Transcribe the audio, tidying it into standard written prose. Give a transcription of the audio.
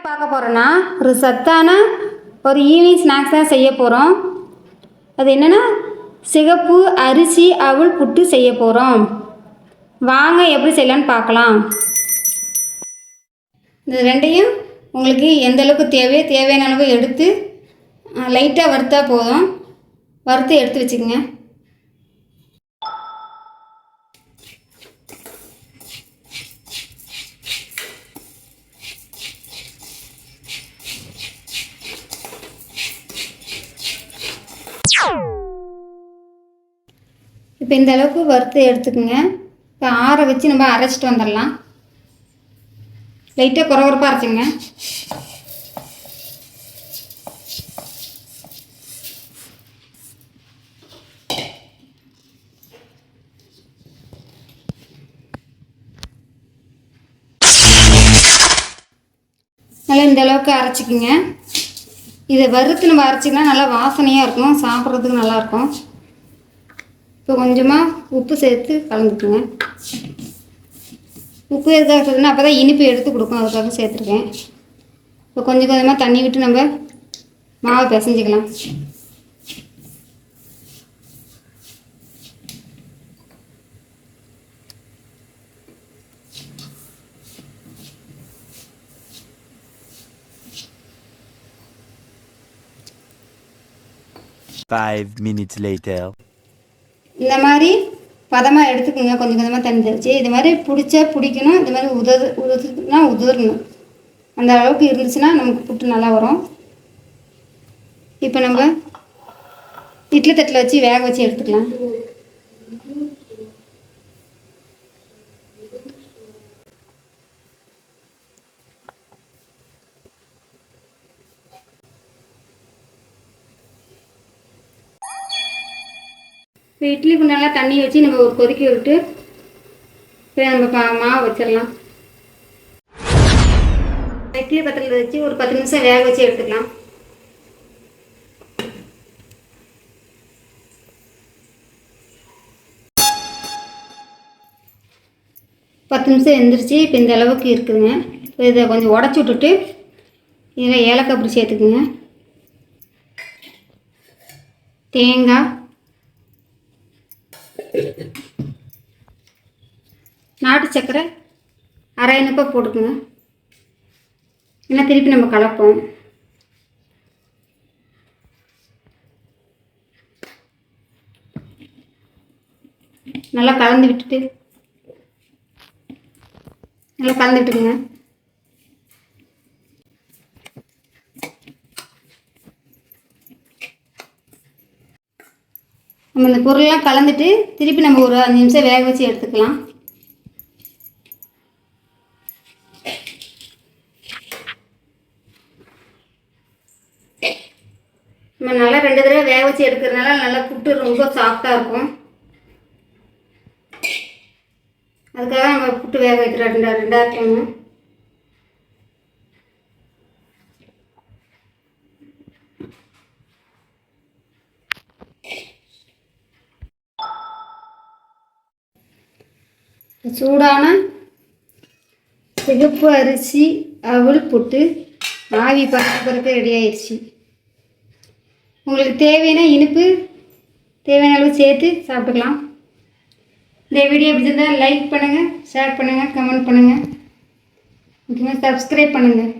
பார்க்க போகிறோன்னா ஒரு சத்தான ஒரு ஈவினிங் ஸ்நாக்ஸ் தான் செய்ய போகிறோம். அது என்னென்னா சிகப்பு அரிசி அவல் புட்டு செய்ய போகிறோம். வாங்க எப்படி செய்யலான்னு பார்க்கலாம். இந்த ரெண்டையும் உங்களுக்கு எந்த அளவுக்கு தேவையான அளவு எடுத்து லைட்டாக வறுத்தா போதும். வறுத்து எடுத்து வச்சுக்கோங்க. இப்போ இந்த அளவுக்கு வறுத்து எடுத்துக்கோங்க. இப்போ ஆற வச்சு நம்ம அரைச்சிட்டு வந்துடலாம். லைட்டாக குறகுறப்பாக அரைச்சிங்க. நல்லா இந்த அளவுக்கு அரைச்சிக்கோங்க. இதை வறுத்து நம்ம அரைச்சிங்கன்னா நல்லா வாசனையாக இருக்கும், சாப்பிட்றதுக்கு நல்லாயிருக்கும். இப்போ கொஞ்சமாக உப்பு சேர்த்து கலந்துக்குங்க. உப்பு எதுக்காக சேர்த்துனா அப்போ தான் இனிப்பு எடுத்து கொடுக்கும், அதுக்காக சேர்த்துருக்கேன். இப்போ கொஞ்சம் கொஞ்சமாக தண்ணி விட்டு நம்ம மாவை பிசைஞ்சிக்கலாம். Five minutes later. இந்த மாதிரி பதமாக எடுத்துக்கோங்க. கொஞ்சம் கொஞ்சமாக தண்ணி தெளிச்சு இது மாதிரி பிடிக்கணும். இந்த மாதிரி உதிரணும். அந்த அளவுக்கு இருந்துச்சுன்னா நமக்கு புட்டு நல்லா வரும். இப்போ நம்ம இட்லி தட்டில் வச்சு வேக வச்சு எடுத்துக்கலாம். இப்போ இட்லி குண்டாலாம் தண்ணி வச்சு நம்ம ஒரு கொதிக்க விட்டு இப்போ நம்ம மாவு வச்சிடலாம். இட்லி பாத்திரத்தில் வச்சு ஒரு 10 நிமிஷம் வேக வச்சு எடுத்துக்கலாம். பத்து நிமிஷம் எந்திரிச்சு இப்போ இந்த அளவுக்கு இருக்குதுங்க. இப்போ இதை கொஞ்சம் உடச்சி விட்டுட்டு இதில் ஏலக்காய் பொடி சேர்த்துக்குங்க. தேங்காய், நாட்டு சர்க்கரை அரை இனிப்பாக போட்டுக்குங்க. ஏன்னா திருப்பி நம்ம கலப்போம். நல்லா கலந்து விட்டுக்குங்க. நம்ம இந்த பொருளெல்லாம் கலந்துட்டு திருப்பி நம்ம ஒரு 5 நிமிஷம் வேக வச்சு எடுத்துக்கலாம். நம்ம நல்லா 2 தடவை வேக வச்சு எடுக்கிறதுனால நல்லா புட்டு ரொம்ப சாஃப்டாக இருக்கும். அதுக்காக நம்ம புட்டு வேக வைக்கிறோம் 2 டைம். சூடான சிகப்பு அரிசி அவல் புட்டு ஆவி பறக்க ரெடி ஆயிடுச்சு. உங்களுக்கு தேவையான இனிப்பு தேவையான அளவு சேர்த்து சாப்பிட்டுக்கலாம். இந்த வீடியோ பிடிச்சிருந்தால் லைக் பண்ணுங்கள், ஷேர் பண்ணுங்கள், கமெண்ட் பண்ணுங்கள், முக்கியமாக சப்ஸ்கிரைப் பண்ணுங்கள்.